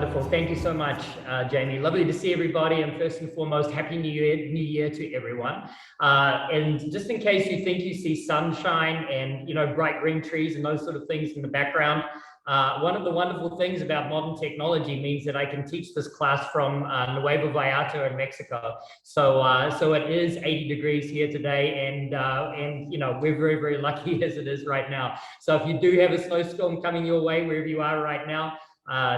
Wonderful. Thank you so much, Jamie. Lovely to see everybody. And first and foremost, Happy New Year to everyone. And just in case you think you see sunshine and, bright green trees and those sort of things in the background, one of the wonderful things about modern technology means that I can teach this class from Nuevo Vallarta in Mexico. So it is 80 degrees here today, and we're very, very lucky as it is right now. So if you do have a snowstorm coming your way, wherever you are right now,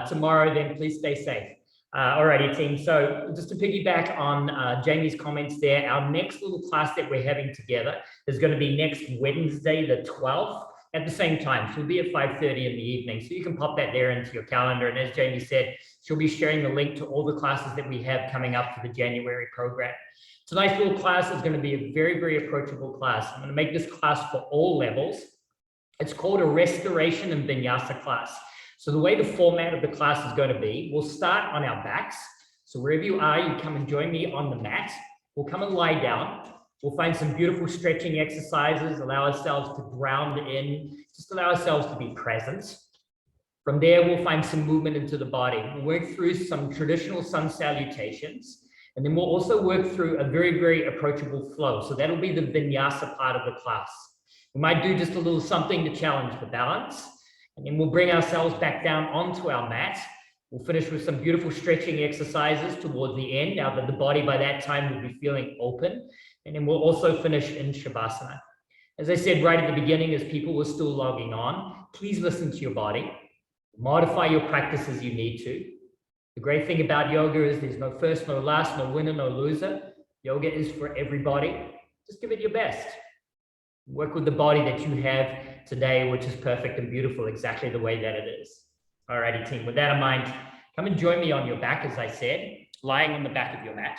tomorrow, then please stay safe. Alrighty, team. So just to piggyback on Jamie's comments there, our next little class that we're having together is going to be next Wednesday, the 12th, at the same time. She'll be at 5:30 in the evening. So you can pop that there into your calendar. And as Jamie said, she'll be sharing the link to all the classes that we have coming up for the January program. Tonight's little class is going to be a very, very approachable class. I'm going to make this class for all levels. It's called a Restoration and Vinyasa class. So the way the format of the class is going to be, we'll start on our backs. So wherever you are, you come and join me on the mat. We'll come and lie down. We'll find some beautiful stretching exercises, allow ourselves to ground in, just allow ourselves to be present. From there, we'll find some movement into the body. We'll work through some traditional sun salutations, and then we'll also work through a very, very approachable flow. So that'll be the vinyasa part of the class. We might do just a little something to challenge the balance, and then we'll bring ourselves back down onto our mat. We'll finish with some beautiful stretching exercises towards the end. Now that the body by that time will be feeling open. And then we'll also finish in Shavasana. As I said right at the beginning, as people were still logging on, please listen to your body. Modify your practice as you need to. The great thing about yoga is there's no first, no last, no winner, no loser. Yoga is for everybody. Just give it your best. Work with the body that you have today, which is perfect and beautiful, exactly the way that it is. Alrighty, team. With that in mind, come and join me on your back, as I said, lying on the back of your mat.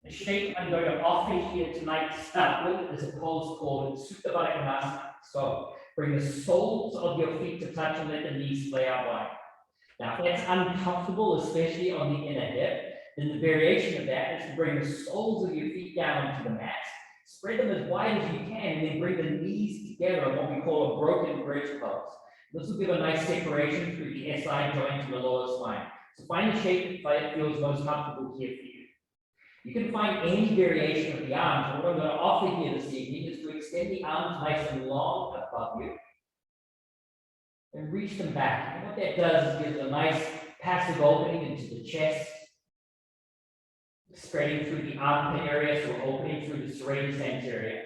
The shape I'm going to offer here tonight to start with is a pose called Supine Twist. So bring the soles of your feet to touch and let the knees splay out wide. Now, if that's uncomfortable, especially on the inner hip, then the variation of that is to bring the soles of your feet down onto the mat, spread them as wide as you can, and then bring the knees together in what we call a broken bridge pose. This will give a nice separation through the SI joint to the lower spine. So find the shape that feels most comfortable here for you. You can find any variation of the arms, and what I'm going to offer here this evening is to extend the arms nice and long above you and reach them back. And what that does is gives a nice passive opening into the chest, spreading through the armpit area, so opening through the serratus anterior.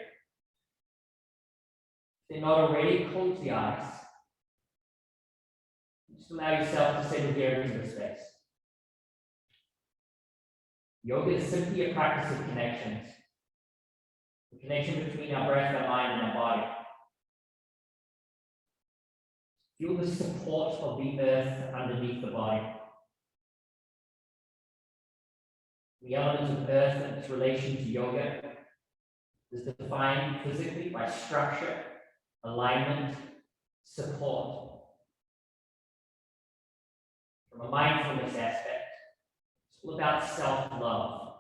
If they're not already, close the eyes. Just allow yourself to settle there into the space. Yoga is simply a practice of connections. The connection between our breath, our mind, and our body. Feel the support of the earth underneath the body. The element of earth and its relation to yoga is defined physically by structure, alignment, support. From a mindfulness aspect, it's all about self-love.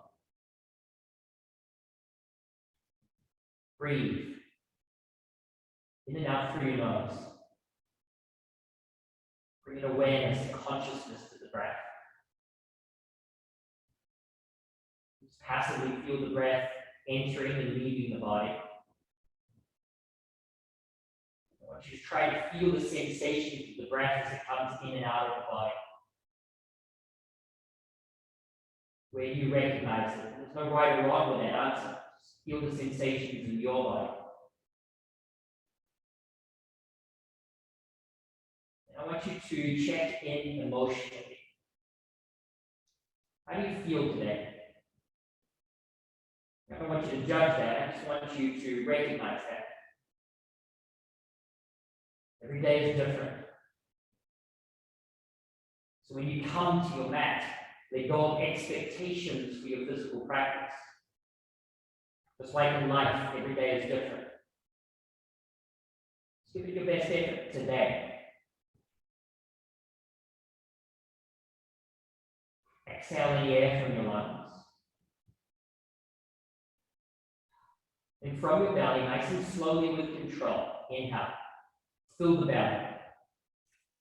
Breathe in and out through your nose. Bring an awareness and consciousness to the breath. Just passively feel the breath entering and leaving the body. I want you to try to feel the sensation of the breath as it comes in and out of the body. Where you recognize it. There's no right or wrong with that answer. Just feel the sensations in your body. And I want you to check in emotionally. How do you feel today? I don't want you to judge that. I just want you to recognize that. Every day is different. So when you come to your mat, let go of expectations for your physical practice. Just like in life, every day is different. Just give it your best effort today. Exhale any air from your lungs. And from your belly, nice and slowly with control, inhale. Fill the belly.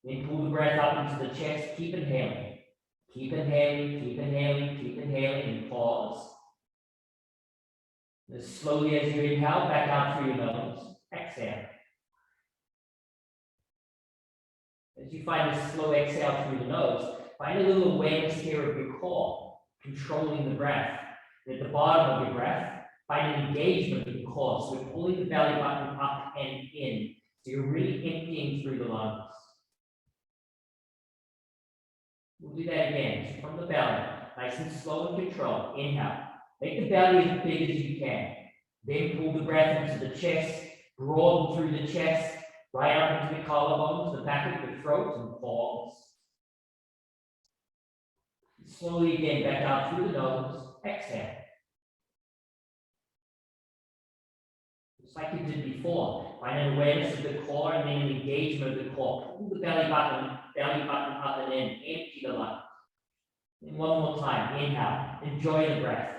Then pull the breath up into the chest. Keep inhaling. Keep inhaling, keep inhaling, keep inhaling, and pause. As slowly as you inhale, back out through your nose. Exhale. As you find a slow exhale through the nose, find a little awareness here of your core, controlling the breath. And at the bottom of your breath, find an engagement with the core. So we're pulling the belly button up and in. So you're really emptying through the lungs. We'll do that again. So from the belly, nice and slow and controlled. Inhale. Make the belly as big as you can. Then pull the breath into the chest, broaden through the chest, right up into the collarbones, the back of the throat, and pause. Slowly again, back out through the nose. Exhale. Just like you did before, find an awareness of the core and then an engagement of the core. Pull the belly button up and in. Empty the lungs. And one more time. Inhale. Enjoy the breath.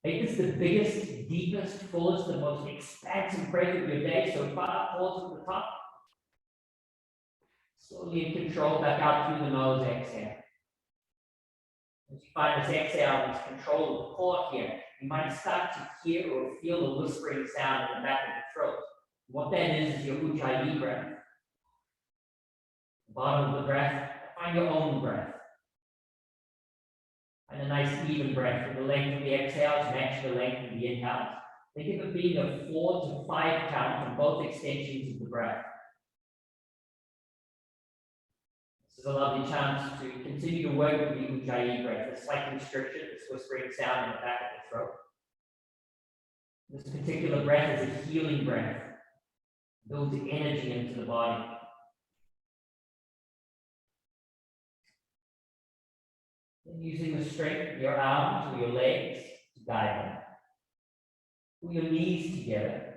Make this the biggest, deepest, fullest, and most expansive breath of your day. So far, pause at the top. Slowly in control, back out through the nose, exhale. As you find this exhale, this control of the core here, you might start to hear or feel a whispering sound in the back of the throat. What that is your Ujjayi breath. The bottom of the breath, find your own breath. And a nice even breath from the length of the exhales match the length of the inhales. Think of it being a 4 to 5 count from both extensions of the breath. This is a lovely chance to continue to work with the Ujjayi breath, a slight constriction, this whispering sound in the back of the throat. This particular breath is a healing breath, builds energy into the body. And using the strength of your arms or your legs to guide them. Pull your knees together.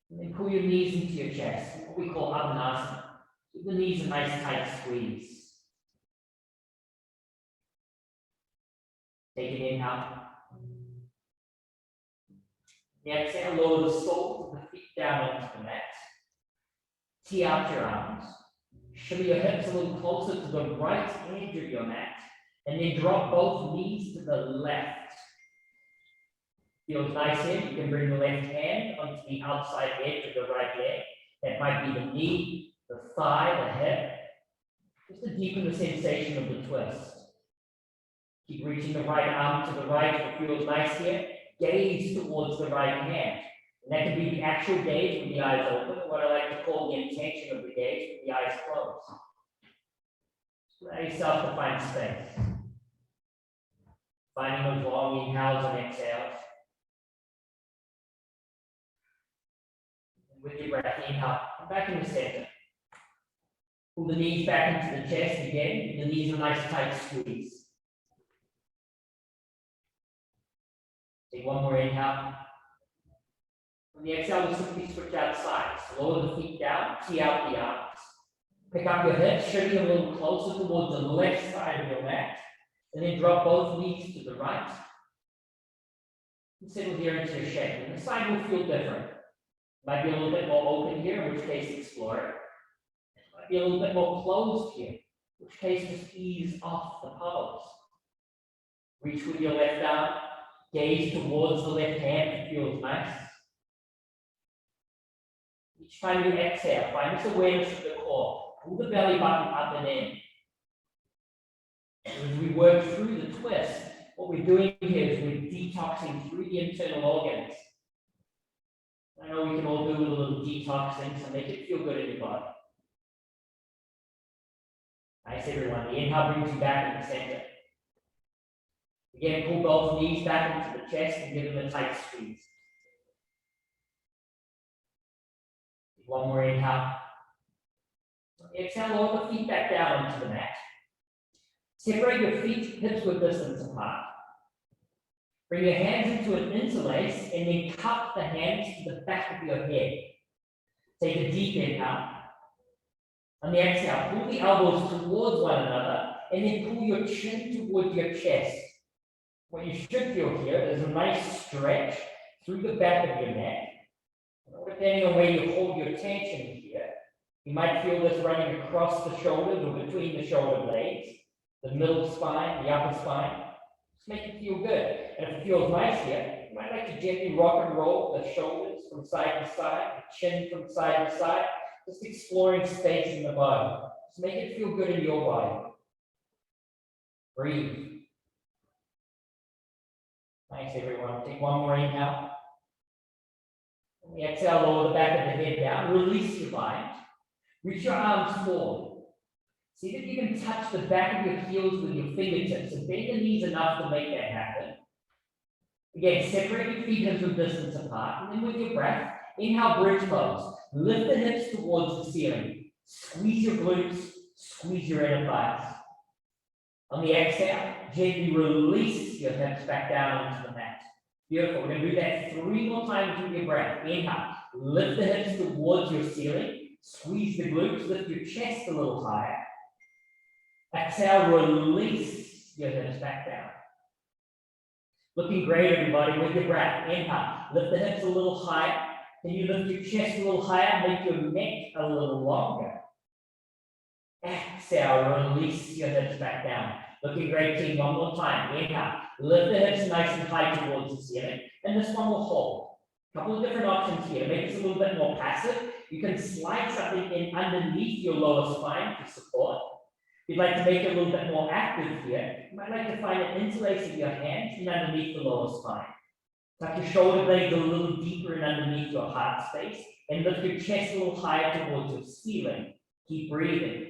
And then pull your knees into your chest, what we call Abhinasana. Give the knees a nice tight squeeze. Take an inhale. The exhale, lower the soles of the feet down onto the mat. Tee out your arms. Shimmy your hips a little closer to the right edge of your mat. And then drop both knees to the left. Feels nice here. You can bring the left hand onto the outside edge of the right leg. That might be the knee, the thigh, the hip. Just to deepen the sensation of the twist. Keep reaching the right arm to the right. If it feels nice here, gaze towards the right hand. And that can be the actual gaze with the eyes open, or what I like to call the intention of the gaze with the eyes closed. So allow yourself to find space. Finding those long inhales and exhales. And with your breath, inhale, come back in the center. Pull the knees back into the chest again. The knees a nice tight squeeze. Take one more inhale. On the exhale, we'll simply switch out sides. Lower the feet down, tee out the arms. Pick up your hips, shimmy a little closer towards the left side of your mat. And then drop both knees to the right. And settle here into your shape. And the side will feel different. Might be a little bit more open here, in which case explore it. Might be a little bit more closed here, in which case just ease off the pose. Reach with your left arm, gaze towards the left hand if it feels nice. Each time you exhale, find this awareness of the core. Pull the belly button up and in. As we work through the twist, what we're doing here is we're detoxing through the internal organs. I know we can all do a little detoxing to make it feel good in your body. Nice, everyone. The inhale brings you back in the center. Again, pull both knees back into the chest and give them a tight squeeze. One more inhale. Exhale, lower the feet back down onto the mat. Separate your feet, hips width distance apart. Bring your hands into an interlace and then cup the hands to the back of your head. Take a deep inhale. On the exhale, pull the elbows towards one another and then pull your chin towards your chest. What you should feel here is a nice stretch through the back of your neck. Depending on where you hold your tension here, You might feel this running across the shoulders or between the shoulder blades, the middle spine, the upper spine. Just make it feel good. And if it feels nice here, you might like to gently rock and roll the shoulders from side to side, the chin from side to side, just exploring space in the body. Just make it feel good in your body. Breathe. Nice, everyone. Take one more inhale. And the exhale, lower the back of the head down. Release your bind. Reach your arms forward. See if you can touch the back of your heels with your fingertips and bend the knees enough to make that happen. Again, separate your feet into a distance apart. And then with your breath, inhale, bridge pose. Lift the hips towards the ceiling. Squeeze your glutes. Squeeze your inner thighs. On the exhale, gently release your hips back down onto the mat. Beautiful. We're going to do that 3 more times with your breath. Inhale. Lift the hips towards your ceiling. Squeeze the glutes. Lift your chest a little higher. Exhale. Release your hips back down. Looking great, everybody, with your breath. Inhale. Lift the hips a little higher. Can you lift your chest a little higher? Make your neck a little longer. Exhale. Release your hips back down. Looking great, team. One more time. Inhale. Lift the hips nice and high towards the ceiling. And this one will hold. A couple of different options here. To make this a little bit more passive, you can slide something in underneath your lower spine to support. If you'd like to make it a little bit more active here, you might like to find an interlace of your hands in underneath the lower spine. Tuck your shoulder blades a little deeper in underneath your heart space and lift your chest a little higher towards your ceiling. Keep breathing.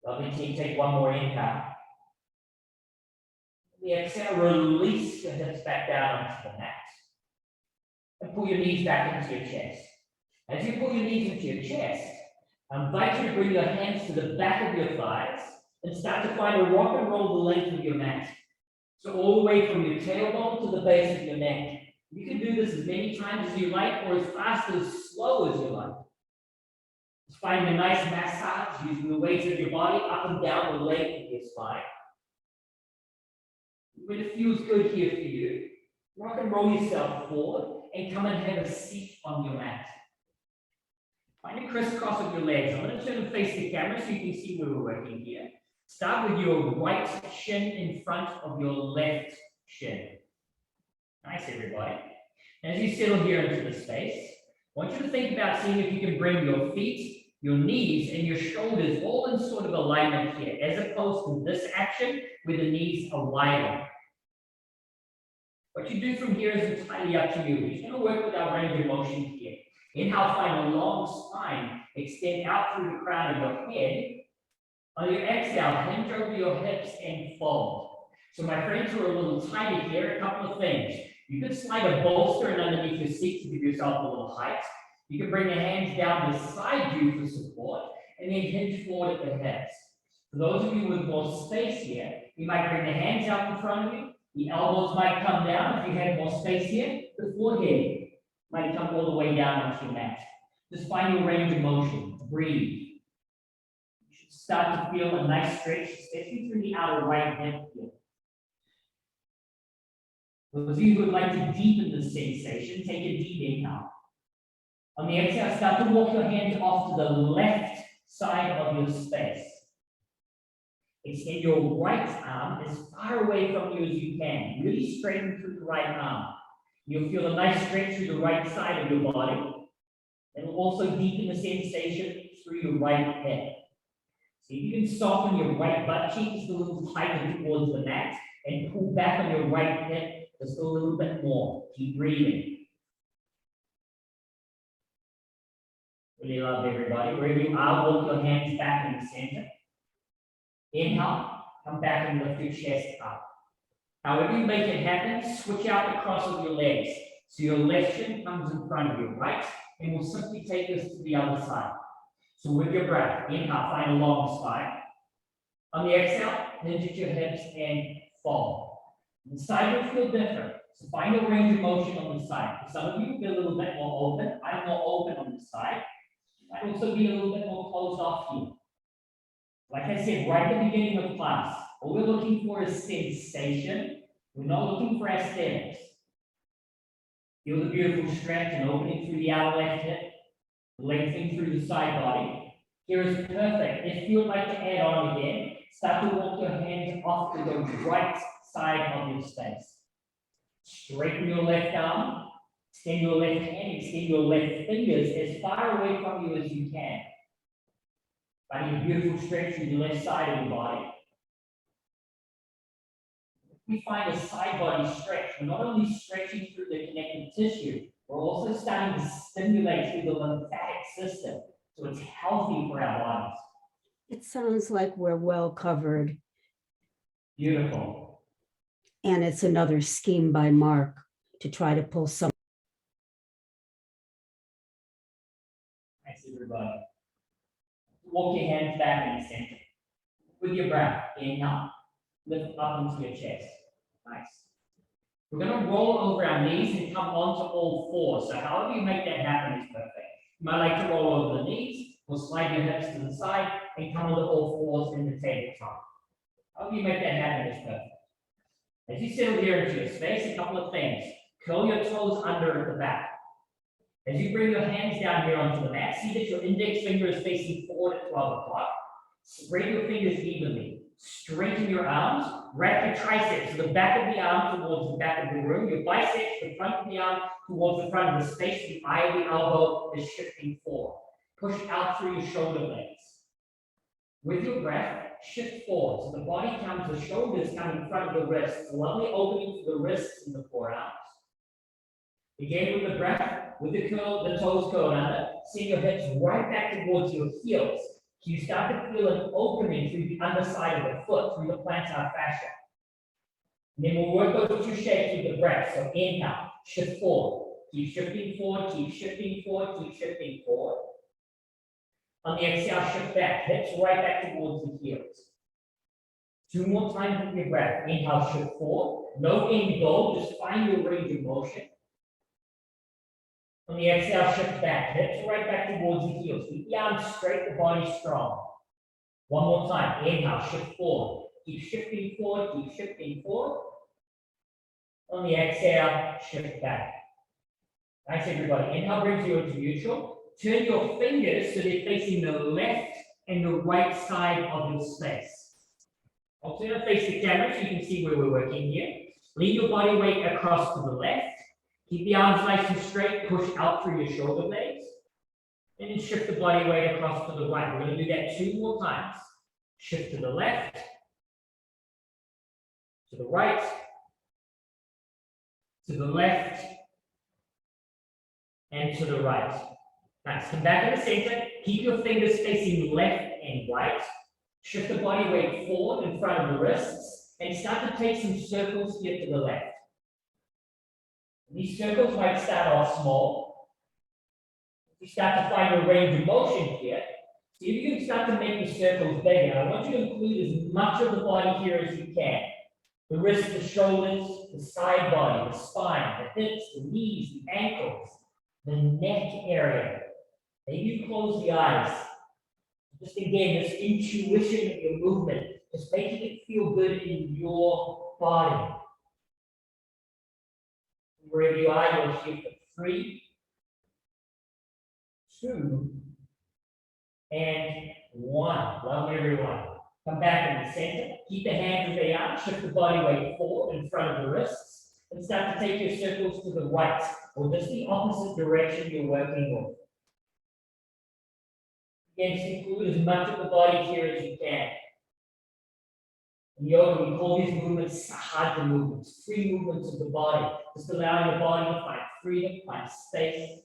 Lovely, team. Take one more inhale. The exhale, release your hips back down onto the mat. And pull your knees back into your chest. As you pull your knees into your chest, I invite you to bring your hands to the back of your thighs and start to find a rock and roll the length of your mat. So all the way from your tailbone to the base of your neck. You can do this as many times as you like or as fast or as slow as you like. Just find a nice massage using the weight of your body up and down the length of your spine. When it feels good here for you, rock and roll yourself forward and come and have a seat on your mat. Find a crisscross of your legs. I'm going to turn and face the camera so you can see where we're working here. Start with your right shin in front of your left shin. Nice, everybody. As you settle here into the space, I want you to think about seeing if you can bring your feet, your knees, and your shoulders all in sort of alignment here, as opposed to this action where the knees are wider. What you do from here is entirely up to you. We're just going to work with our range of motion here. Inhale, find a long spine. Extend out through the crown of your head. On your exhale, hinge over your hips and fold. So my friends who are a little tighter here, a couple of things. You could slide a bolster in underneath your seat to give yourself a little height. You can bring the hands down beside you for support, and then hinge forward at the hips. For those of you with more space here, you might bring the hands out in front of you. The elbows might come down if you have more space here. The forehead might come all the way down onto your mat. Just find your range of motion. Breathe. You should start to feel a nice stretch, especially through the outer right hip here. Those of you who would like to deepen the sensation, take a deep inhale. On the exhale, start to walk your hands off to the left side of your space. Extend your right arm as far away from you as you can. Really straighten through the right arm. You'll feel a nice stretch through the right side of your body. It will also deepen the sensation through your right hip. See if you can soften your right butt cheek just a little tighter towards the mat and pull back on your right hip just a little bit more. Keep breathing. Really love everybody. Wherever you are, walk your hands back in the center. Inhale, come back and lift your chest up. However you make it happen, switch out the cross of your legs. So your left shin comes in front of your right, and we'll simply take this to the other side. So with your breath, inhale, find a long spine. On the exhale, hinge at your hips and fold. The side will feel different. So find a range of motion on the side. For some of you, be a little bit more open. I'm more open on the side. Might also be a little bit more closed off here. Like I said, right at the beginning of class, all we're looking for is sensation. We're not looking for aesthetics. Feel the beautiful stretch and opening through the outer left hip. Lengthen through the side body. Here is perfect. If you would like to add on again, start to walk your hands off to the right side of your space. Straighten your left arm, extend your left hand, extend your left fingers as far away from you as you can. Finding a beautiful stretch through the left side of your body. If we find a side body stretch, we're not only stretching through the connective tissue, we're also starting to stimulate through the lymphatic system. So it's healthy for our bodies. It sounds like we're well covered. Beautiful. And it's another scheme by Mark to try to pull some. Thanks, everybody. Walk your hands back in the center. With your breath, inhale, lift up into your chest. Nice. We're going to roll over our knees and come onto all fours. So however you make that happen is perfect. You might like to roll over the knees, or slide your hips to the side and come onto all fours in the tabletop. However you make that happen is perfect. As you settle here into your space, a couple of things. Curl your toes under at the back. As you bring your hands down here onto the mat, see that your index finger is facing forward at 12 o'clock. Spread your fingers evenly. Straighten your arms. Wrap your triceps to the back of the arm towards the back of the room. Your biceps, the front of the arm towards the front of the space. The eye of the elbow is shifting forward. Push out through your shoulder blades. With your breath, shift forward. So the body comes, the shoulders come in front of the wrists. A lovely opening for the wrists and the forearms. Again with the breath, with the toes curled under, send your hips right back towards your heels. So you start to feel an opening through the underside of the foot, through the plantar fascia. And then we'll work those two shapes with the breath. So inhale, shift forward. Keep shifting forward, keep shifting forward, keep shifting forward. On the exhale, shift back, hips right back towards the heels. 2 more times with your breath. Inhale, shift forward. No end goal, just find your range of motion. On the exhale, shift back, hips right back towards the heels. Keep the arms straight, the body strong. 1 more time. Inhale, shift forward. Keep shifting forward, keep shifting forward. On the exhale, shift back. Nice, everybody. Inhale brings you into neutral. Turn your fingers so they're facing the left and the right side of your space. I'll turn and face the camera so you can see where we're working here. Lean your body weight across to the left. Keep the arms nice and straight. Push out through your shoulder blades. And then shift the body weight across to the right. We're going to do that 2 more times. Shift to the left, to the right, to the left, and to the right. Nice. Come back in the center. Keep your fingers facing left and right. Shift the body weight forward in front of the wrists and start to take some circles here to the left. These circles might start off small. You start to find your range of motion here. See if you can start to make the circles bigger. I want you to include as much of the body here as you can. The wrists, the shoulders, the side body, the spine, the hips, the knees, the ankles, the neck area. Maybe you close the eyes. Just again, this intuition of your movement, just making it feel good in your body. Wherever you are, you'll shift 3, 2, and 1. Love everyone. Come back in the center. Keep the hands where they are. Shift the body weight forward in front of the wrists. And start to take your circles to the right, or just the opposite direction you're working with. Again, just include as much of the body here as you can. In yoga, we call these movements sahaja movements, free movements of the body. Just allowing the body to find freedom, find space,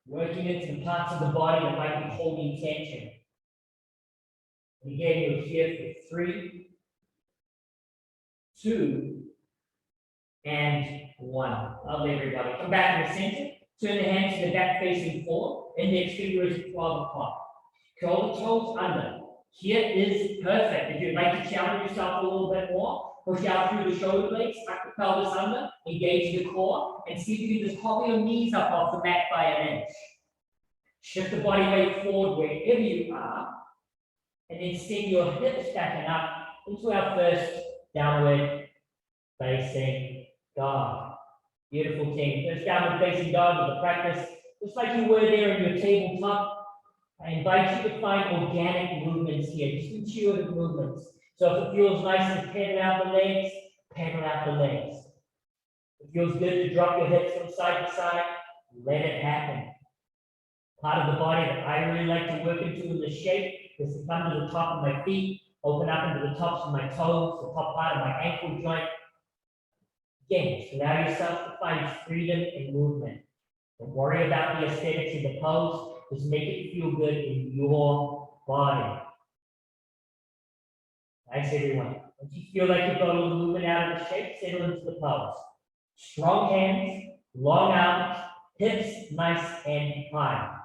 working into the parts of the body that might be holding tension. And again, you're here for 3, 2, and 1. Lovely, everybody. Come back in the center. Turn the hands to the back facing forward. Index finger is at 12 o'clock. Curl the toes under. Here is perfect. If you'd like to challenge yourself a little bit more, push out through the shoulder blades, tuck the pelvis under, engage the core, and see if you can just hobble your knees up off the mat by an inch. Shift the body weight forward wherever you are, and then send your hips back and up into our first downward facing dog. Beautiful team. First downward facing dog is a practice Just like you were there in your tabletop, I invite you to find organic movements here, just intuitive movements. So if it feels nice to pedal out the legs, pedal out the legs. If it feels good to drop your hips from side to side, let it happen. Part of the body that I really like to work into in the shape is to come to the top of my feet, open up into the tops of my toes, the top part of my ankle joint. Again, just allow yourself to find freedom in movement. Don't worry about the aesthetics of the pose, just make it feel good in your body. Nice, everyone. Once you feel like you've got a little movement out of the shape, settle into the pose. Strong hands, long arms, hips nice and high.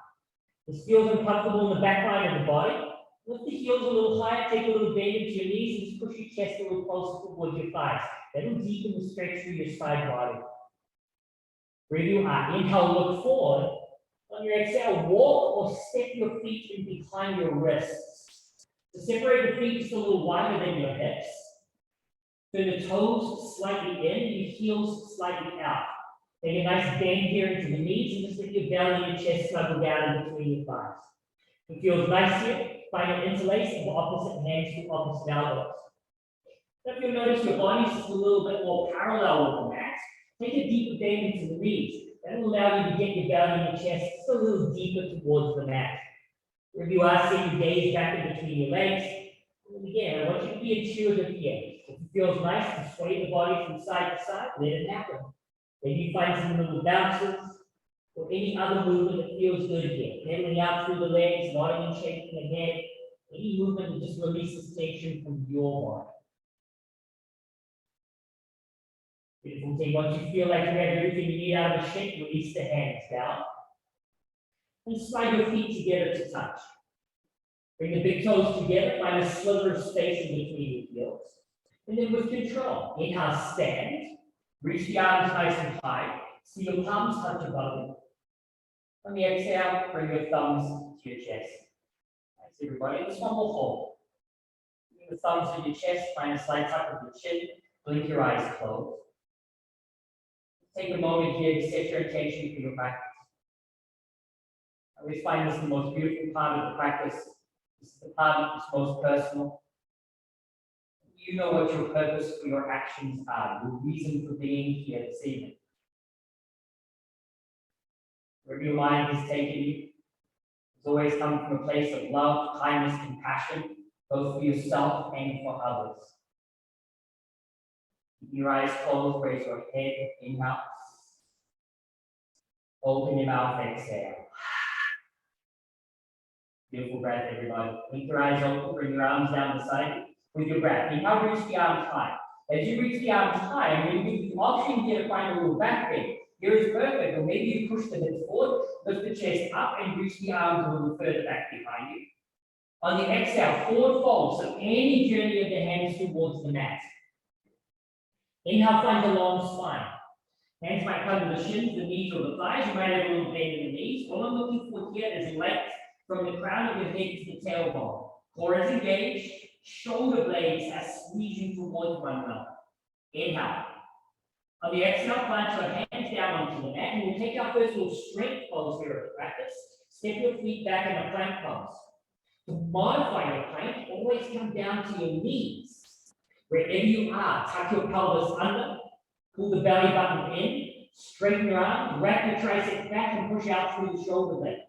This feels uncomfortable in the back line of the body. Lift the heels a little higher, take a little bend into your knees, and just push your chest a little closer towards your thighs. That'll deepen the stretch through your side body. Wherever you are, inhale, look forward. On your exhale, walk or step your feet in behind your wrists. To separate the feet just a little wider than your hips. Turn the toes slightly in, your heels slightly out. Take a nice bend here into the knees and just let your belly and your chest snuggle down in between your thighs. If it feels nice here, find an interlace of the opposite hands to opposite elbows. Now if you'll notice your body's just a little bit more parallel with the mat, take a deeper bend into the knees. That'll allow you to get your belly and your chest just a little deeper towards the mat. If you are, set your gaze back in between your legs. And again, I want you to be intuitive here. If it feels nice to sway the body from side to side, let it happen. Maybe you find some little bounces or any other movement that feels good here. Pedaling out through the legs, nodding and shaking the head. Any movement that just releases tension from your body. Beautiful team. Once you feel like you have everything you need out of the shape, release the hands down. And slide your feet together to touch. Bring the big toes together, find a sliver of space in between your heels. And then with control, inhale, stand. Reach the arms nice and high. See your palms touch above you. On the exhale, bring your thumbs to your chest. Nice, everybody. This one will hold. Bring the thumbs to your chest, find a slight tuck of the chin. Blink your eyes closed. Take a moment here to set your attention for your practice. I always find this the most beautiful part of the practice. This is the part that's most personal. You know what your purpose for your actions are, your reason for being here this evening. Wherever your mind has taken you, it's always come from a place of love, kindness, compassion, both for yourself and for others. Keep your eyes closed, raise your head, inhale. Open your mouth, exhale. Beautiful breath, everybody. Blink your eyes open, bring your arms down the side with your breath. Inhale, reach the arms high. As you reach the arms high, I'm going to give you the option here to find a little back bend. Here is perfect, or maybe you push the hips forward, lift the chest up, and reach the arms a little further back behind you. On the exhale, forward fold, so any journey of the hands towards the mat. Inhale, find a long spine. Hands might come to the shins, the knees, or the thighs. You might have a little bend in the knees. All I'm looking for here is length from the crown of your head to the tailbone. Core is engaged. Shoulder blades are squeezing towards one another. Inhale. On the exhale, plant your hands down onto the mat, and we'll take our first little strength pose here at the practice. Step your feet back in a plank pose. To modify your plank, always come down to your knees. Wherever you are, tuck your pelvis under, pull the belly button in, straighten your arms, wrap your triceps back, and push out through the shoulder blades.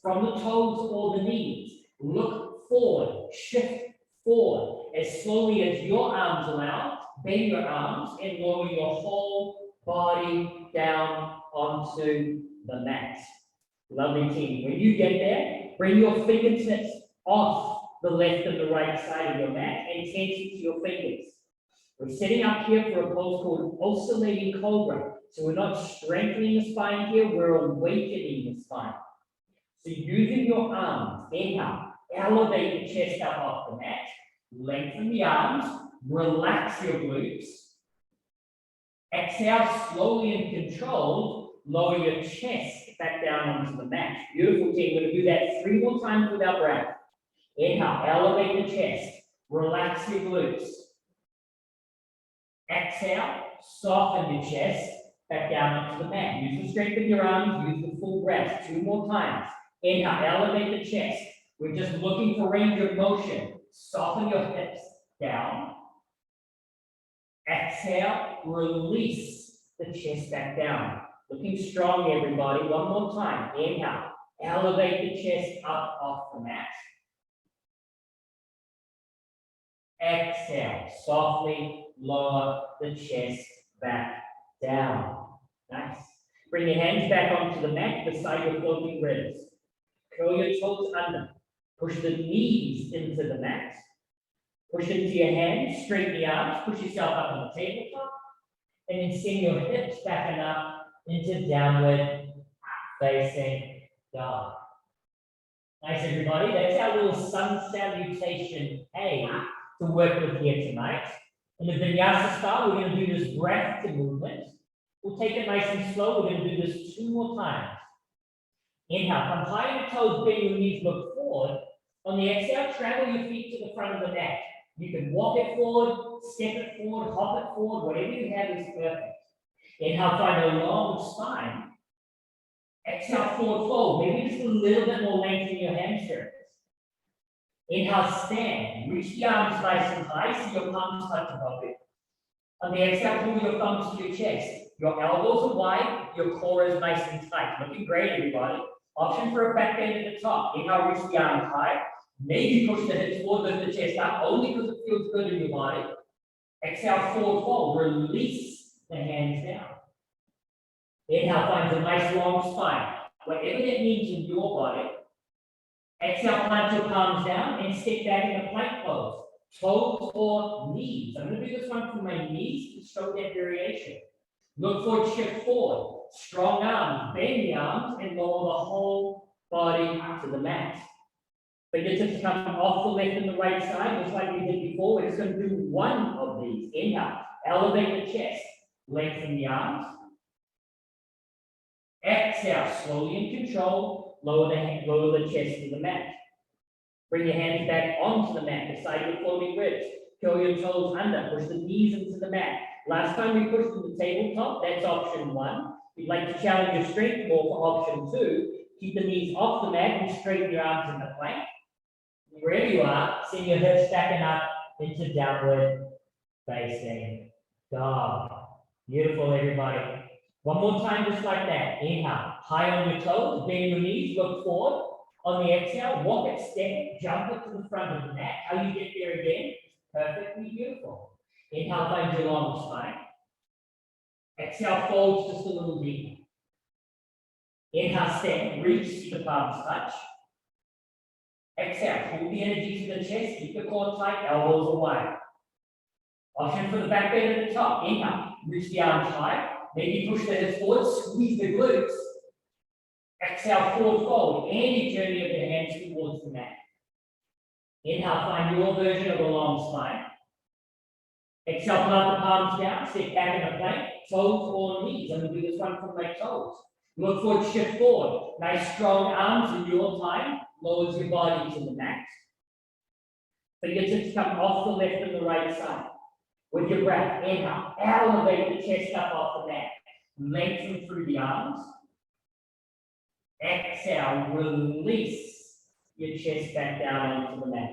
From the toes or the knees, look forward, shift forward as slowly as your arms allow. Bend your arms and lower your whole body down onto the mat. Lovely team. When you get there, bring your fingertips off the left and the right side of your mat and tension to your fingers. We're sitting up here for a pose called oscillating cobra. So we're not strengthening the spine here, we're awakening the spine. So using your arms, inhale, elevate the chest up off the mat, lengthen the arms, relax your glutes. Exhale, slowly and controlled, lower your chest back down onto the mat. Beautiful team. We're going to do that 3 more times with our breath. Inhale, elevate the chest, relax your glutes. Exhale, soften your chest, back down into the mat. Use the strength of your arms, use the full breath. 2 more times. Inhale, elevate the chest. We're just looking for range of motion. Soften your hips down. Exhale, release the chest back down. Looking strong, everybody. 1 more time. Inhale, elevate the chest up off the mat. Exhale, softly lower the chest back down. Nice. Bring your hands back onto the mat beside your floating ribs. Curl your toes under. Push the knees into the mat. Push into your hands, straighten the arms, push yourself up on the tabletop, and then send your hips back and up into downward facing dog. Nice, everybody. That's our little sun salutation A to work with here tonight. In the Vinyasa style, we're going to do this breath to movement. We'll take it nice and slow. We're going to do this 2 more times. Inhale, come high on your toes, bend your knees, look forward. On the exhale, travel your feet to the front of the mat. You can walk it forward, step it forward, hop it forward, whatever you have is perfect. Inhale, find a long spine. Exhale, forward fold. Maybe just a little bit more length in your hamstrings. Inhale, stand. Reach the arms nice and high, so your palms touch above it. On the exhale, pull your thumbs to your chest. Your elbows are wide, your core is nice and tight. Looking great, everybody. Option for a back bend at the top. Inhale, reach the arms high. Maybe push the hips forward, lift the chest up, only because it feels good in your body. Exhale, forward fold. Release the hands down. Inhale, find a nice long spine. Whatever that means in your body. Exhale, plant your palms down and step back in a plank pose. Toes or knees. I'm going to do this one for my knees to show that variation. Look forward, shift forward. Strong arms, bend the arms and lower the whole body to the mat. Fingertips come off the left and the right side, just like we did before. We're just going to do 1 of these. Inhale, elevate the chest, lengthen the arms. Exhale, slowly and control, lower the chest to the mat. Bring your hands back onto the mat, beside your floating ribs. Curl your toes under, push the knees into the mat. Last time we pushed to the tabletop, that's option 1. If you'd like to challenge your strength more for option 2, keep the knees off the mat and straighten your arms in the plank. Wherever you are, send your hips stacking up into downward facing dog. Beautiful, everybody. 1 more time, just like that. Inhale, high on your toes, bend your knees, look forward. On the exhale, walk it, step it, jump it to the front of the mat. How you get there again? Perfectly beautiful. Inhale, find your long spine. Exhale, fold just a little deeper. Inhale, step, reach, see the palms touch. Exhale, pull the energy to the chest, keep the core tight, elbows are wide. Option for the back bend at the top. Inhale, reach the arms high. Maybe push the hips forward, squeeze the glutes. Exhale, forward fold. Any journey of the hands towards the mat. Inhale, find your version of a long spine. Exhale, plant the palms down, sit back in a plank, toes or knees. I'm going to do this one from my toes. Look forward, shift forward. Nice strong arms in your time. Lowers your body to the mat. Fingertips come off the left and the right side. With your breath, inhale, elevate the chest up off the mat. Lengthen through the arms. Exhale, release your chest back down onto the mat.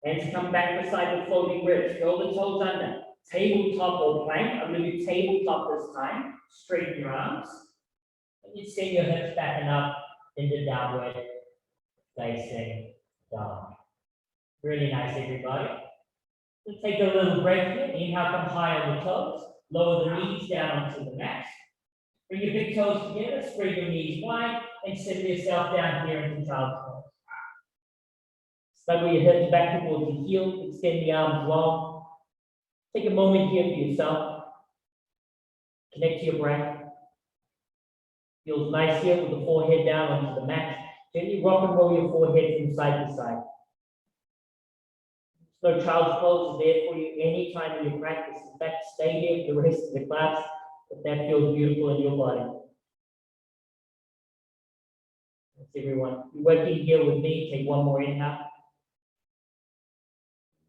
Hands come back beside the floating ribs. Curl the toes under. Tabletop or plank. I'm going to do tabletop this time. Straighten your arms. And you send your hips back and up into downward facing dog. Really nice, everybody. Let's take a little break here. Inhale, come high on the toes. Lower the knees down onto the mat. Bring your big toes together. Spread your knees wide and set yourself down here into child's pose. Snuggle your hips back towards the heel. Extend the arms long. Take a moment here for yourself. Connect to your breath. Feels nice here with the forehead down onto the mat. Gently rock and roll your forehead from side to side. No child's pose is there for you anytime in your practice. In fact, stay here for the rest of the class if that feels beautiful in your body. That's everyone. You're working here with me. Take 1 more inhale.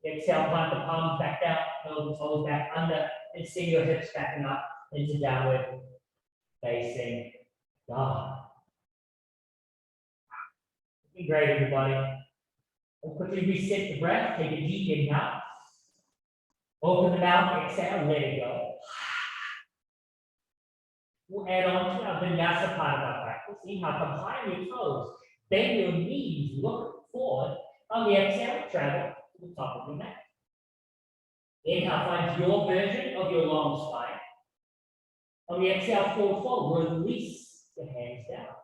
Exhale, plant the palms back down, curl the toes back under, and send your hips back and up. into downward facing dog. Great, everybody. We'll quickly reset the breath. Take a deep inhale. Open the mouth, exhale, let it go. We'll add on to our Vinyasa part of our practice. Inhale, come high on your toes. Bend your knees, look forward. On the exhale, travel to the top of the mat. Inhale, find your version of your long spine. On the exhale, forward fold. Release the hands down.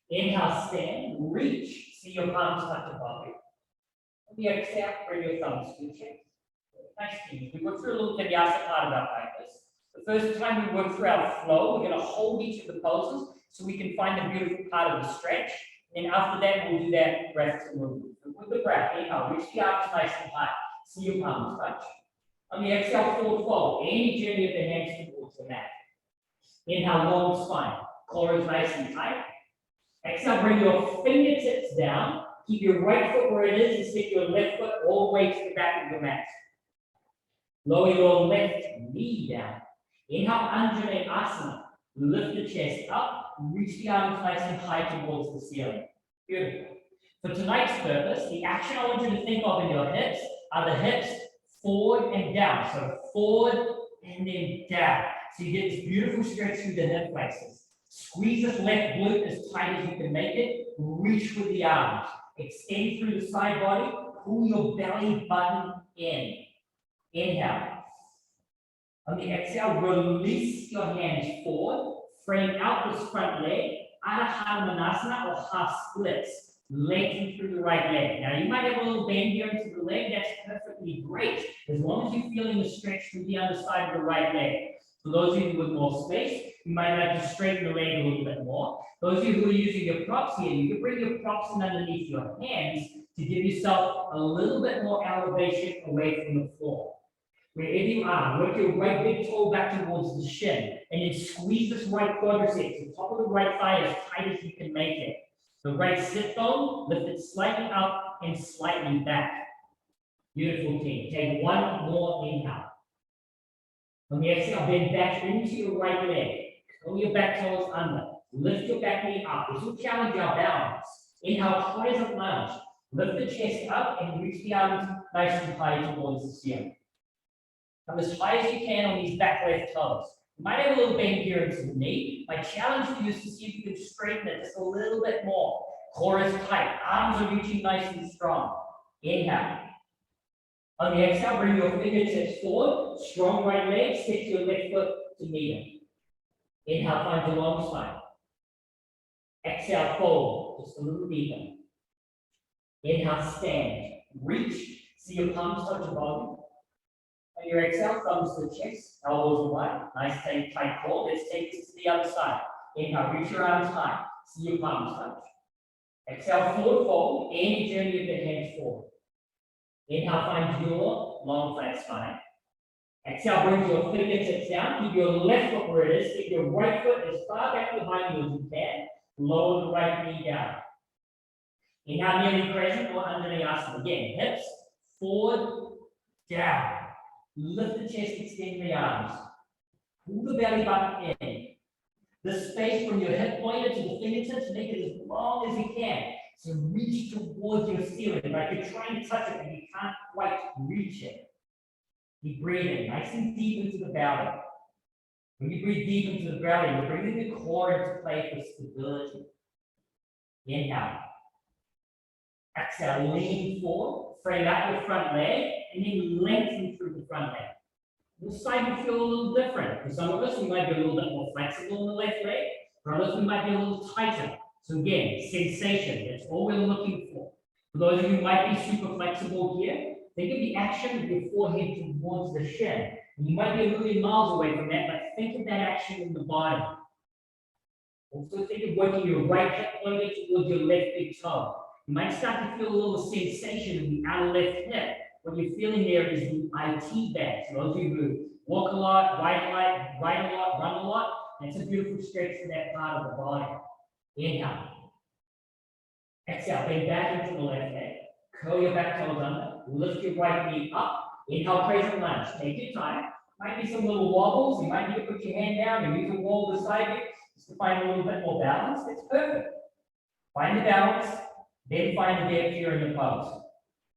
Inhale, stand, reach. See your palms touch above you. On the exhale, bring your thumbs to your chest. Nice team. We work through a little Vinyasa part of our practice. The first time we work through our flow, we're going to hold each of the poses so we can find the beautiful part of the stretch. And after that, we'll do that breath to movement. With the breath, inhale, reach the arms nice and high. See your palms touch. On the exhale, forward fold. Any journey of the hands towards the mat. Inhale, long spine. Core is nice and tight. Exhale, bring your fingertips down. Keep your right foot where it is and stick your left foot all the way to the back of the mat. Lower your left knee down. Inhale, Anjaneyasana. Lift the chest up. Reach the arms nice and high towards the ceiling. Beautiful. For tonight's purpose, the action I want you to think of in your hips are the hips forward and down. So forward and then down. So you get this beautiful stretch through the hip flexors. Squeeze this left glute as tight as you can make it. Reach with the arms. Extend through the side body. Pull your belly button in. Inhale. On the exhale, release your hands forward. Frame out this front leg. Adha Hanumanasana or half splits. Lengthen through the right leg. Now you might have a little bend here into the leg. That's perfectly great. As long as you're feeling the stretch through the underside of the right leg. For those of you with more space, you might like to straighten the leg a little bit more. Those of you who are using your props here, you can bring your props in underneath your hands to give yourself a little bit more elevation away from the floor. Wherever you are, work your right big toe back towards the shin, and then squeeze this right quadricep to the top of the right thigh as tight as you can make it. The right sit bone, lift it slightly up and slightly back. Beautiful team. Take one more inhale. On the exhale, bend back into your right leg. Curl your back toes under. Lift your back knee up. This will challenge our balance. Inhale, pleasant lunge. Lift the chest up and reach the arms nice and high towards the ceiling. Come as high as you can on these back left toes. You might have a little bend here into the knee. My challenge for you is to see if you can straighten it just a little bit more. Core is tight. Arms are reaching nice and strong. Inhale. On the exhale, bring your fingertips forward. Strong right leg. Stick your left foot to meet it. Inhale, find your long spine. Exhale, fold. Just a little deeper. Inhale, stand. Reach. See your palms touch the bottom. On your exhale, thumbs to the chest, elbows wide. Nice, tight core. Let's take this to the other side. Inhale, reach your arms high. See your palms touch. Exhale, forward fold. Any journey of the hands forward. Inhale, find your long flat spine. Exhale, bring your fingertips down. Keep your left foot where it is. Keep your right foot as far back behind you as you can. Lower the right knee down. Inhale, nearly present or Anjaneyasana. Again, hips forward, down. Lift the chest, extend the arms. Pull the belly button in. The space from your hip pointer to the fingertips, make it as long as you can. So reach towards your ceiling, right? You're trying to touch it and you can't quite reach it. Keep breathing nice and deep into the belly. When you breathe deep into the belly, you're bringing the core into play for stability. Inhale. Exhale, lean forward, frame out your front leg, and then lengthen through the front leg. This side will feel a little different. For some of us, we might be a little bit more flexible in the left leg. For others, we might be a little tighter. So again, sensation, that's all we're looking for. For those of you who might be super flexible here, think of the action of your forehead towards the shin. And you might be a million miles away from that, but think of that action in the body. Also think of working your right hip pointer towards your left big toe. You might start to feel a little sensation in the outer left hip. What you're feeling there is the IT band. So those of you who walk a lot, ride a lot, run a lot, that's a beautiful stretch for that part of the body. Inhale. Exhale, bend back into the left leg. Curl your back toes under. Lift your right knee up. Inhale, crescent lunge. Take your time. Might be some little wobbles. You might need to put your hand down and use a wall beside you just to find a little bit more balance. It's perfect. Find the balance, then find the depth here in the pose.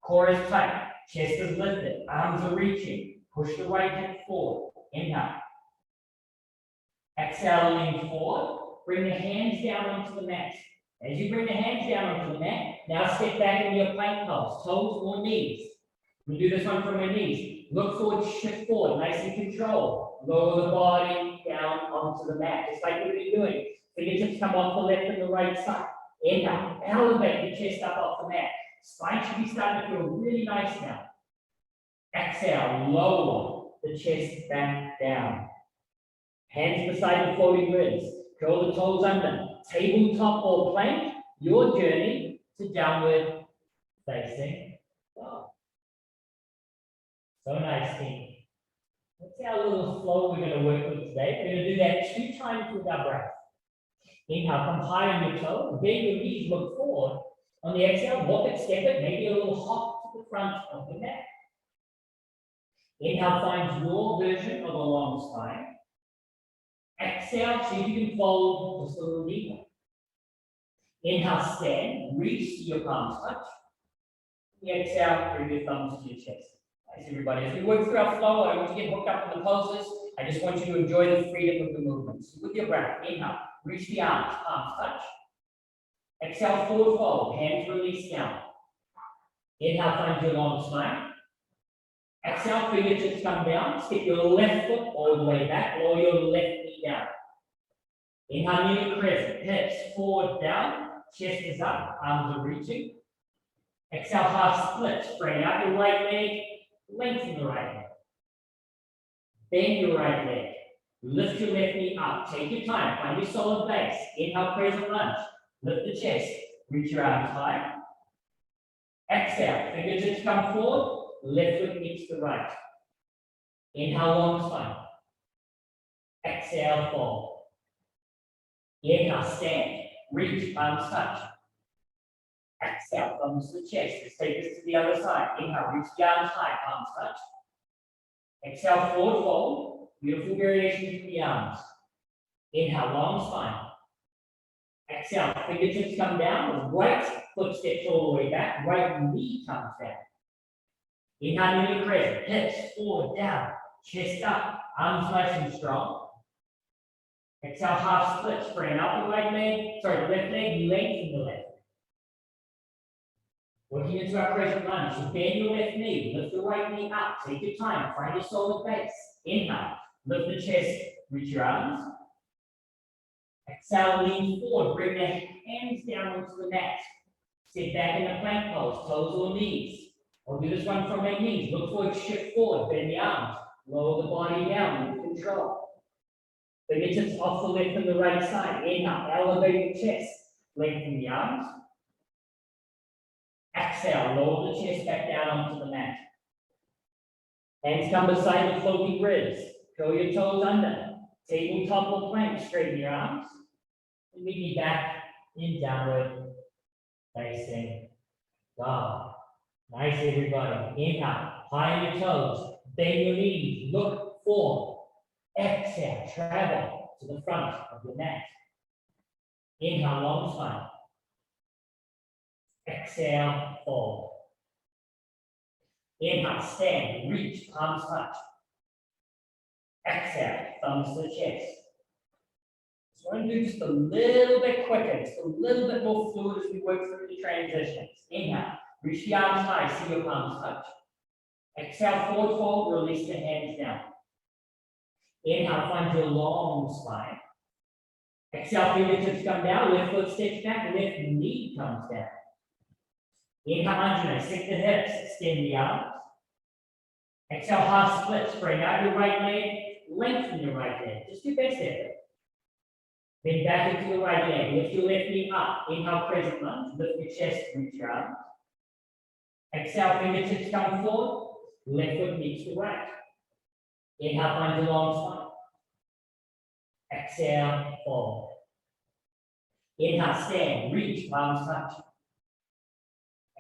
Core is tight, chest is lifted, arms are reaching. Push the right hip forward. Inhale. Exhale, lean forward. Bring the hands down onto the mat. As you bring the hands down onto the mat, now step back into your plank pose, toes or knees. We do this one from your knees. Look forward, shift forward, nice and controlled. Lower the body down onto the mat, just like we've been doing. Fingertips come off the left and the right side. Inhale, elevate the chest up off the mat. Spine should be starting to feel really nice now. Exhale, lower the chest back down. Hands beside the floating ribs. Curl the toes under. Tabletop or plank, your journey to downward facing dog. So nice, team. Let's see our little flow we're going to work with today. We're going to do that 2 times with our breath. Inhale, come high on your toes. Bend your knees, look forward. On the exhale, walk it, step it, maybe a little hop to the front of the mat. Inhale, find your version of a long spine. Exhale, see if you can fold just a little deeper. Inhale, stand, reach to your palms touch. Exhale, bring your thumbs to your chest. Nice, everybody. As we work through our flow, I want you to get hooked up in the poses. I just want you to enjoy the freedom of the movements. With your breath, inhale, reach the arms, palms touch. Exhale, forward fold, hands release down. Inhale, find your long spine. Exhale, fingertips come down. Step your left foot all the way back, lower your left knee down. Inhale, near crescent, hips forward, down. Chest is up, arms are reaching. Exhale, half split, spread out your right leg, lengthen the right leg. Bend your right leg. Lift your left knee up. Take your time, find your solid base. Inhale, crescent lunge. Lift the chest, reach your arms high. Exhale, fingertips come forward, left foot meets the right. Inhale, long spine. Exhale, fold. Inhale, stand, reach, palms touch. Exhale, thumbs to the chest. Let's take this to the other side. Inhale, reach the arms high, palms touch. Exhale, forward fold. Beautiful variation with the arms. Inhale, long spine. Exhale, fingertips come down. Right foot steps all the way back. Right knee comes down. Inhale, near crescent. Hips forward, down. Chest up. Arms nice and strong. Exhale, half split. Spread out the right leg. Sorry, the left leg. Lengthen the left. Working into our crescent lunge. So bend your left knee. Lift the right knee up. Take your time. Find your solid base. Inhale. Lift the chest. Reach your arms. Exhale, lean forward. Bring the hands down onto the mat. Sit back in the plank pose. Toes or knees. Or do this one from your knees. Look forward, shift forward. Bend the arms. Lower the body down with control. Fingertips off the left and the right side. Inhale. Elevate the chest. Lengthen the arms. Exhale, lower the chest back down onto the mat. Hands come beside the floating ribs. Curl your toes under. Tabletop or plank, straighten your arms. And meet me back in downward facing dog. Nice, everybody. Inhale, high on your toes. Bend your knees, look forward. Exhale, travel to the front of your mat. Inhale, long spine. Exhale, fold. Inhale, stand, reach, palms touch. Exhale, thumbs to the chest. So I'm going to do just a little bit quicker, just a little bit more fluid as we work through the transitions. Inhale, reach the arms high, see your palms touch. Exhale, forward fold, release the hands down. Inhale, find your long spine. Exhale, fingertips come down, left foot steps back, left knee comes down. Inhale, Anjuna, sink the hips, extend the arms. Exhale, half split, spread out your right leg, lengthen your right leg, just your best effort. Then back into the right leg, lift your left knee up. Inhale, crescent lunge, lift your chest, reach your arms. Exhale, fingertips come forward, left foot meets the right. Inhale, find your long spine. Exhale, fold. Inhale, stand, reach, palms touch.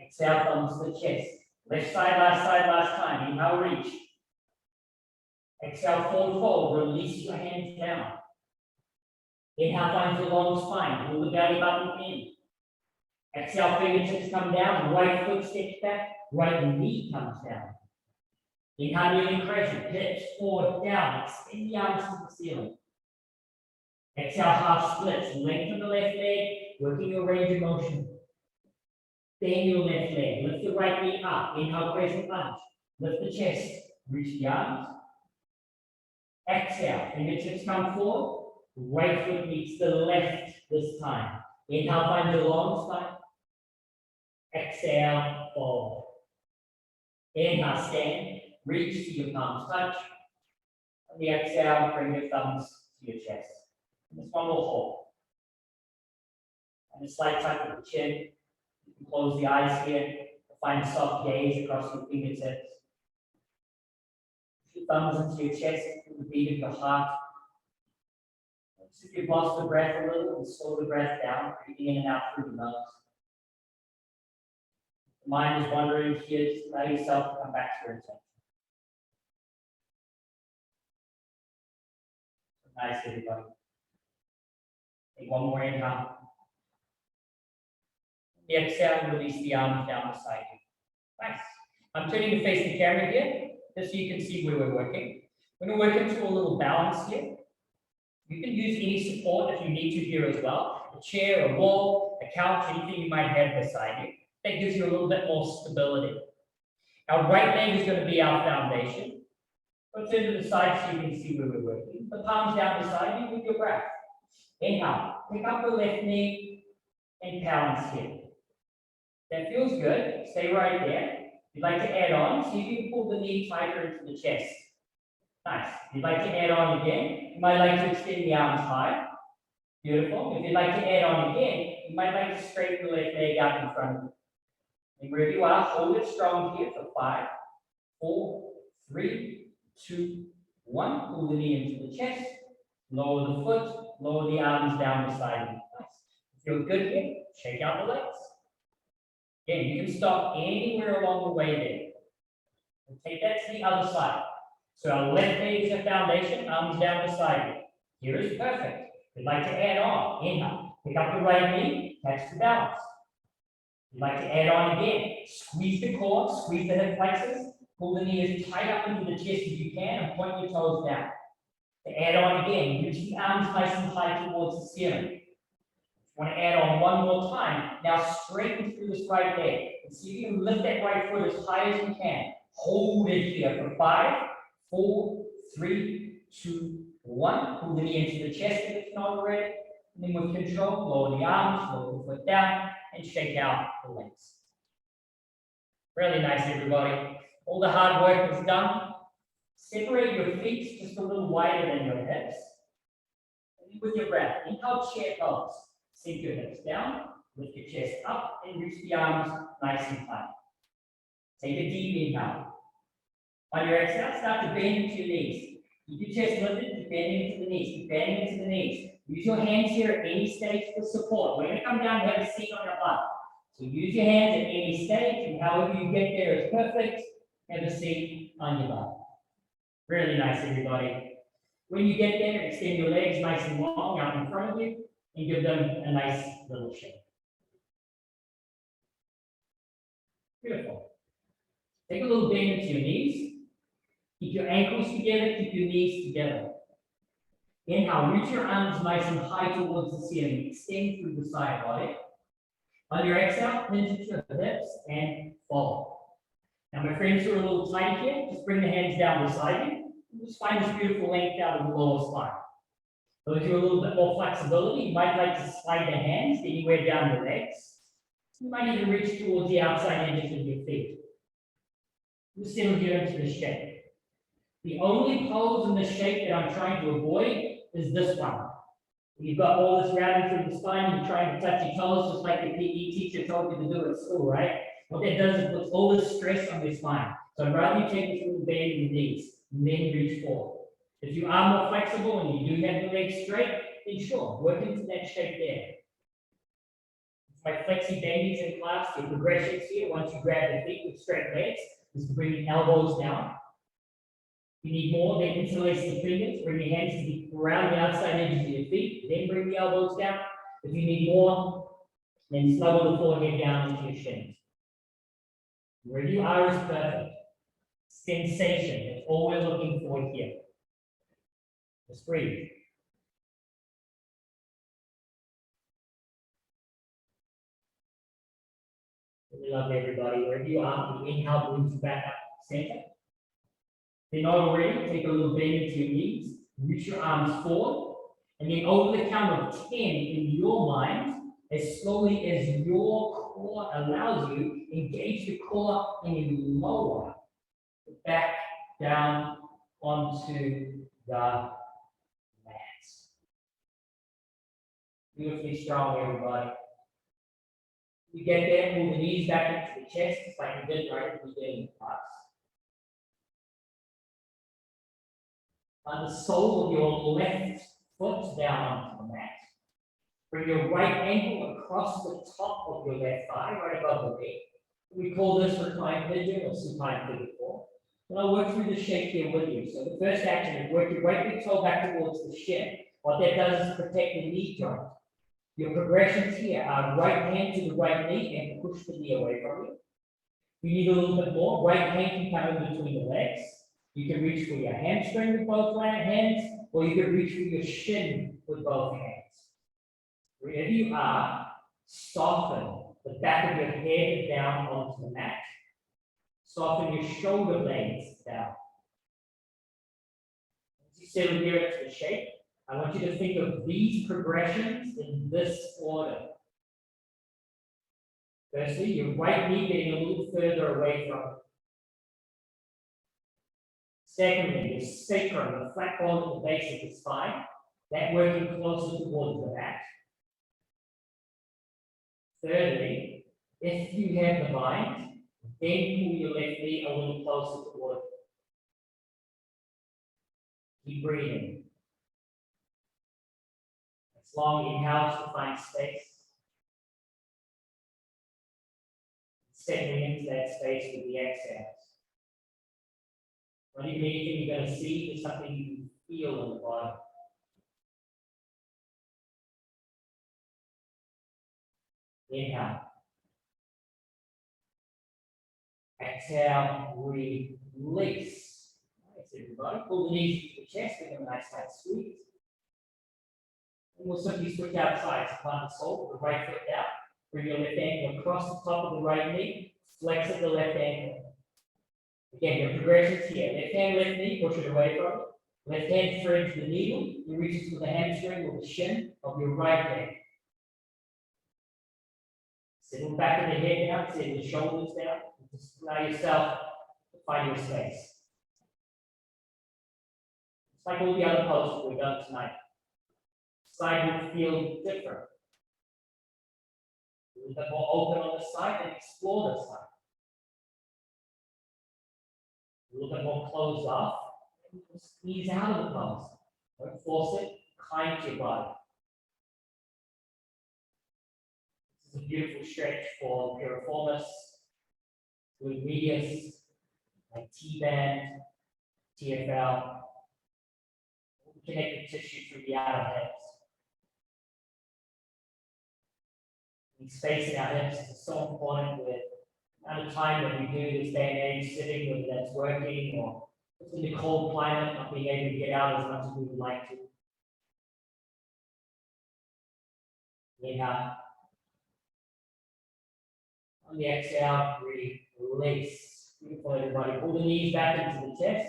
Exhale, thumbs to the chest. Left side, last time. Inhale, reach. Exhale, forward fold, release your hands down. Inhale, find your long spine, pull the belly button in. Exhale, fingertips come down, right foot steps back, right knee comes down. Inhale, kneeling crescent, hips forward, down, extend the arms to the ceiling. Exhale, half splits, lengthen the left leg, working your range of motion. Bend your left leg, lift the right knee up, inhale, crescent lunge, lift the chest, reach the arms. Exhale, fingertips come forward, right foot meets the left this time. Inhale, find your long spine. Exhale, fold. Inhale, stand, reach to your palms touch. On the exhale, bring your thumbs to your chest. And just one more hold. And a slight tuck of the chin. You can close the eyes here. Find a soft gaze across your fingertips. Your thumbs into your chest to the beat of your heart. If you've lost the breath a little, slow the breath down, breathing in and out through the nose. If the mind is wandering here, just allow yourself to come back to your attention. Nice, everybody. Take one more inhale. The exhale, release the arms down beside you. Nice. I'm turning to face the camera here, just so you can see where we're working. We're going to work into a little balance here. You can use any support if you need to here as well. A chair, a wall, a couch, anything you might have beside you. That gives you a little bit more stability. Our right leg is going to be our foundation. Go turn to the side so you can see where we're working. The palms down beside you with your breath. Inhale, pick up the left knee and balance here. That feels good. Stay right there. If you'd like to add on, see if you can pull the knee tighter into the chest. Nice. If you'd like to add on again, you might like to extend the arms high. Beautiful. If you'd like to add on again, you might like to straighten the left leg out in front of you. And wherever you are, hold it strong here for 5, 4, 3, 2, 1. Pull the knee into the chest. Lower the foot. Lower the arms down beside you. Nice. Feel good here. Shake out the legs. Again, you can stop anywhere along the way there. And take that to the other side. So our left leg is the foundation, arms down beside you. Here is perfect. If you'd like to add on, inhale. Pick up the right knee, catch the balance. If you'd like to add on again, squeeze the core, squeeze the hip flexors, pull the knee as tight up into the chest as you can, and point your toes down. To add on again, reach the arms nice and high towards the ceiling. If you want to add on one more time, now straighten through this right leg. And see if you can lift that right foot as high as you can. Hold it here for 5, 4, 3, 2, 1. Pull the knee into the chest if it's not already. And then with control, lower the arms, lower the foot down, and shake out the legs. Really nice, everybody. All the hard work is done. Separate your feet just a little wider than your hips. And with your breath, inhale, chair pose. Sink your hips down, lift your chest up, and reach the arms nice and high. Take a deep inhale. On your exhale, start to bend into your knees. Keep your chest lifted, keep bending into the knees, keep bending into the knees. Use your hands here at any stage for support. We're going to come down and have a seat on your butt. So use your hands at any stage, and however you get there is perfect. Have a seat on your butt. Really nice, everybody. When you get there, extend your legs nice and long out in front of you, and give them a nice little shake. Beautiful. Take a little bend into your knees. Keep your ankles together, keep your knees together. Inhale, reach your arms nice and high towards the ceiling. Extend through the side body. On your exhale, hinge at your hips and fold. Now, my friends who are a little tight here, just bring the hands down beside you. And just find this beautiful length out of the lower spine. Those who are a little bit more flexibility, you might like to slide the hands anywhere down the legs. You might even reach towards the outside edges of your feet. Just settle here into the shape. The only pose in the shape that I'm trying to avoid is this one. You've got all this rounding through the spine, you're trying to touch your toes, just like the PE teacher told you to do at school, right? What that does is puts all this stress on your spine. So I'd rather you take this little bend in your knees, and then reach forward. If you are more flexible and you do have the legs straight, then sure, work into that shape there. My flexi bendies in class, your progressions here, once you grab the feet with straight legs, is to bring the elbows down. If you need more, then interlace the fingers, bring your hands to be around the outside edges of your feet, then bring the elbows down. If you need more, then snuggle the forehead down into your shins. Where you are is perfect. Sensation is all we're looking for here. Just breathe. We love everybody. Wherever you are, the inhale brings you back up to center. If you're not already, take a little bend into your knees, reach your arms forward, and then over the count of 10 in your mind, as slowly as your core allows you, engage the core and you lower back down onto the mat. Beautifully strong, everybody. You get there, move the knees back into the chest, just like you did right at the beginning of the class. On the sole of your left foot down onto the mat. Bring your right ankle across the top of your left thigh, right above the knee. We call this reclined pigeon or supine figure four. And I'll work through the shape here with you. So the first action is work your right big toe back towards the shin. What that does is protect the knee joint. Your progressions here are right hand to the right knee and push the knee away from you. You need a little bit more. Right hand can come in between the legs. You can reach for your hamstring with both hands, or you can reach for your shin with both hands. Wherever you are, soften the back of your head down onto the mat. Soften your shoulder blades down. As you settle here into the shape, I want you to think of these progressions in this order. Firstly, your right knee getting a little further away from it. Secondly, your sacrum, the flat bone at the base of the spine, that working closer towards the mat. Thirdly, if you have the mind, then pull your left knee a little closer towards it. Keep breathing. As long inhales to find space. Stepping into that space with the exhales. Not even anything you're going to see, just something you can feel in the body. Inhale. Exhale, release. Nice, everybody. Pull the knees into the chest, give them a nice tight squeeze. And we'll simply switch out sides. Plant the sole, the right foot down. Bring your left ankle across the top of the right knee. Flex at the left ankle. Again, your progressions here. Left hand, left knee, push it away from it. Left hand threads the needle. You reach for the hamstring or the shin of your right leg. Settle back of the head down, settle the shoulders down. Just allow yourself to find your space. It's like all the other poses we've done tonight. Side would feel different. A little bit more open on the side and explore the side. A little bit more closed off. And just ease out of the pose. Don't force it, kind to your body. This is a beautiful stretch for the piriformis, glute medius, like T-band, TFL, connective tissue through the outer hips. And space in our hips is so important with the amount of time that we do this day and age sitting, whether that's working or in the cold climate, not being able to get out as much as we would like to. Inhale. On the exhale, release. Beautiful, everybody. Pull the knees back into the chest,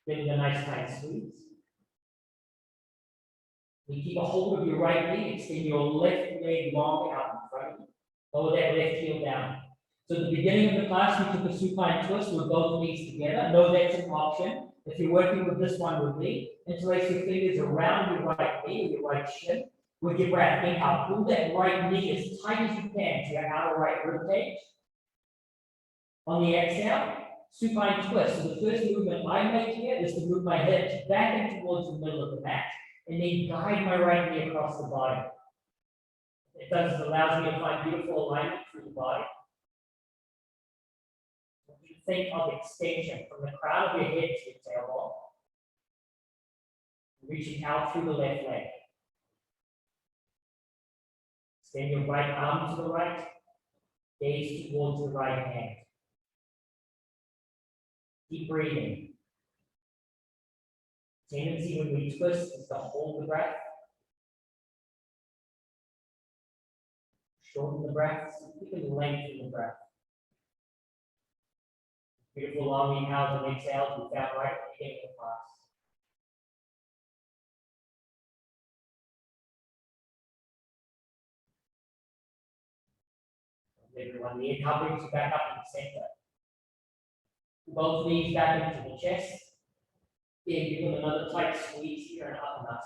giving a nice tight squeeze. You keep a hold of your right knee, extend your left leg long out in front of you. Lower that left heel down. So at the beginning of the class, we took a supine twist with both knees together. Know that's an option. If you're working with this one with me, interlace your fingers around your right knee, your right shin. With your breath, inhale, pull that right knee as tight as you can to your outer right rib cage. On the exhale, supine twist. So the first movement I make here is to move my hips back and towards the middle of the mat, and then guide my right knee across the body. It does, it allows me to find beautiful alignment through the body. You think of extension from the crown of your head to your tailbone. Reaching out through the left leg. Extend your right arm to the right, gaze towards the right hand. Keep breathing. Tendency when we twist is to hold the breath. Shorten the breath, so you can lengthen the breath. Beautiful long inhales and exhales we found right at the beginning of class. Everyone, the inhale brings you back up in the center. Both knees back into the chest. Then give them another tight squeeze here and up and up.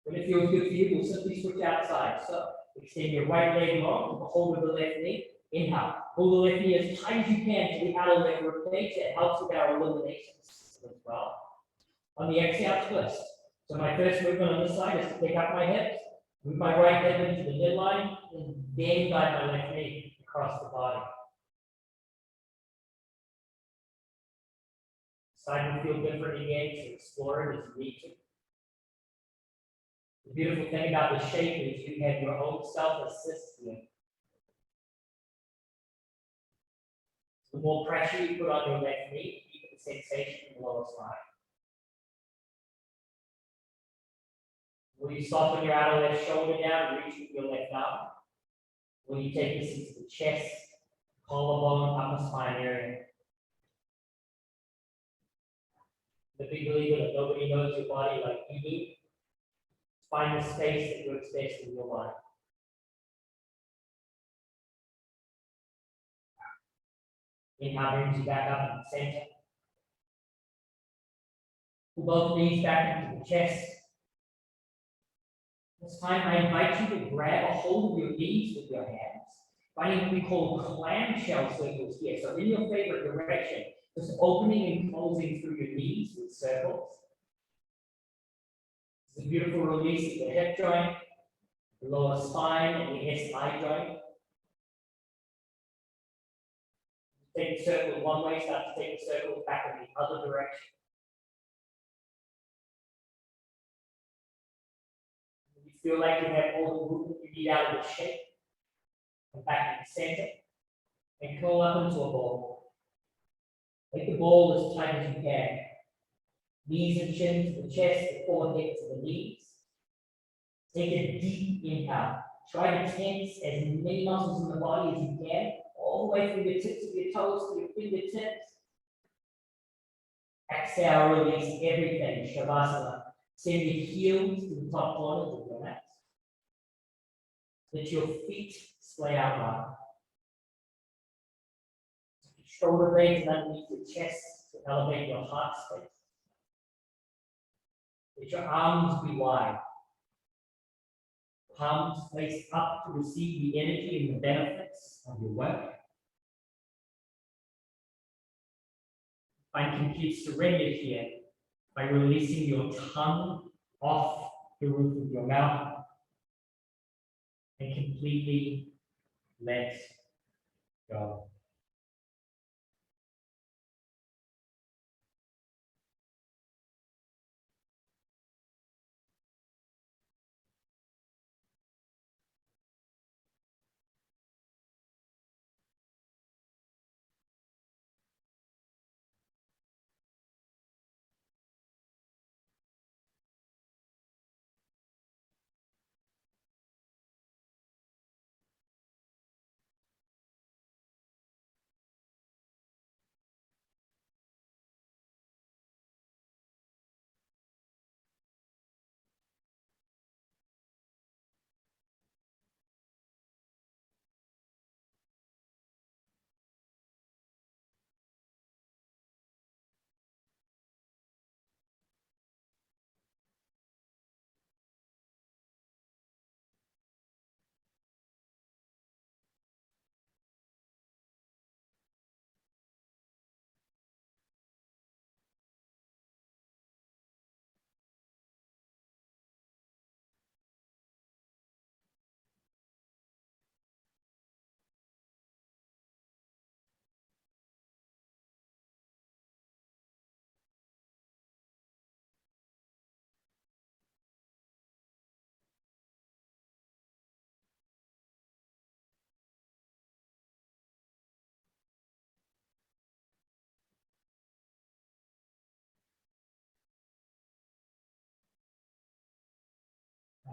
When it feels good for you, we'll simply switch outside. So extend your right leg long with the hold of the left knee. Inhale. Pull the left knee as tight as you can to the outer leg rotation. It helps with our elimination system as well. On the exhale, twist. So my first movement on this side is to pick up my hips, move my right hip into the midline, and then guide my left knee across the body. Side will feel different again, so explore it as you need to. The beautiful thing about the shape is you have your own self-assist here. The more pressure you put on your left knee, you get the sensation in the lower spine. Will you soften your outer left shoulder down and reach with your left arm? Will you take this into the chest, collarbone, upper spine area? The big believer that nobody knows your body like you do. Find the space that works best in your body. Inhale brings you back up in the center. Pull both knees back into the chest. This time I invite you to grab a hold of your knees with your hands, finding what we call clamshell circles here. So in your favorite direction, just opening and closing through your knees with circles. It's a beautiful release of the hip joint, the lower spine, and the SI joint. Take the circle one way, start to take the circle back in the other direction. When you feel like you have all the movement you need out of the shape, come back in the center, and curl up into a ball. Make the ball as tight as you can. Knees and chin to the chest, the forehead to the knees. Take a deep inhale. Try to tense as many muscles in the body as you can, all the way from your tips of your toes to your fingertips. Exhale, release everything. Shavasana. Send your heels to the top corners of your mat. Let your feet splay out wide. Shoulder blades underneath your chest to elevate your heart space. Let your arms be wide. Palms face up to receive the energy and the benefits of your work. Find complete surrender here by releasing your tongue off the roof of your mouth and completely let go.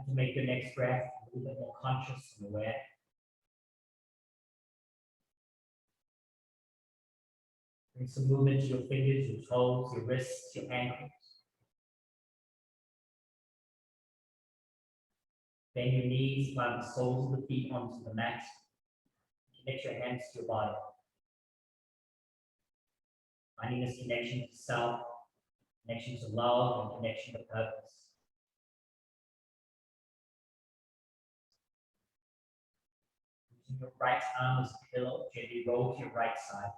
To make your next breath a little bit more conscious and aware. Bring some movement to your fingers, your toes, your wrists, your ankles. Bend your knees, plant the soles of the feet onto the mat. Connect your hands to your body. Finding this connection to self, connection to love, and connection to purpose. Using your right arm as a pillow, gently roll to your right side.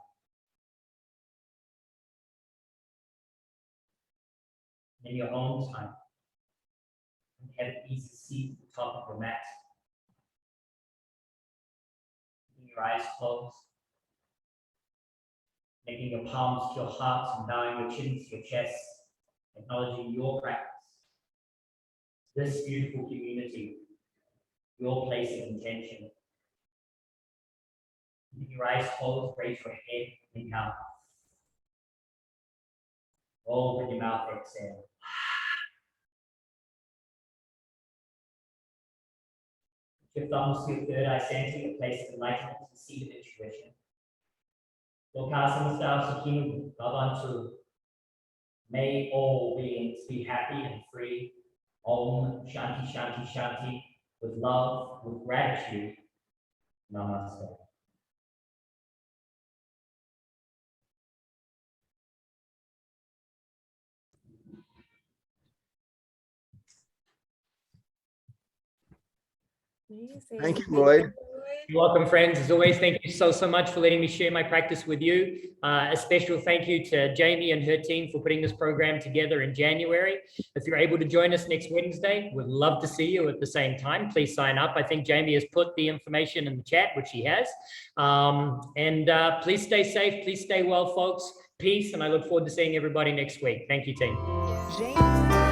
In your own time, and have an easy seat at the top of your mat. Keeping your eyes closed. Making your palms to your heart and bowing your chin to your chest, acknowledging your practice. This beautiful community, your place of intention. Keeping your eyes closed, raise your head, inhale. Open your mouth, exhale. Your thumbs to your third eye center, your place of enlightenment, the seat of intuition. Lokasana style Sukhinu Bhavantu. May all beings be happy and free. Om Shanti Shanti Shanti. With love, with gratitude. Namaste. Thank you, Lloyd. You're welcome, friends. As always, thank you so much for letting me share my practice with you. A special thank you to Jamie and her team for putting this program together in January. If you're able to join us next Wednesday, we'd love to see you at the same time. Please sign up. I think Jamie has put the information in the chat, which he has. Please stay safe. Please stay well, folks. Peace. And I look forward to seeing everybody next week. Thank you, team.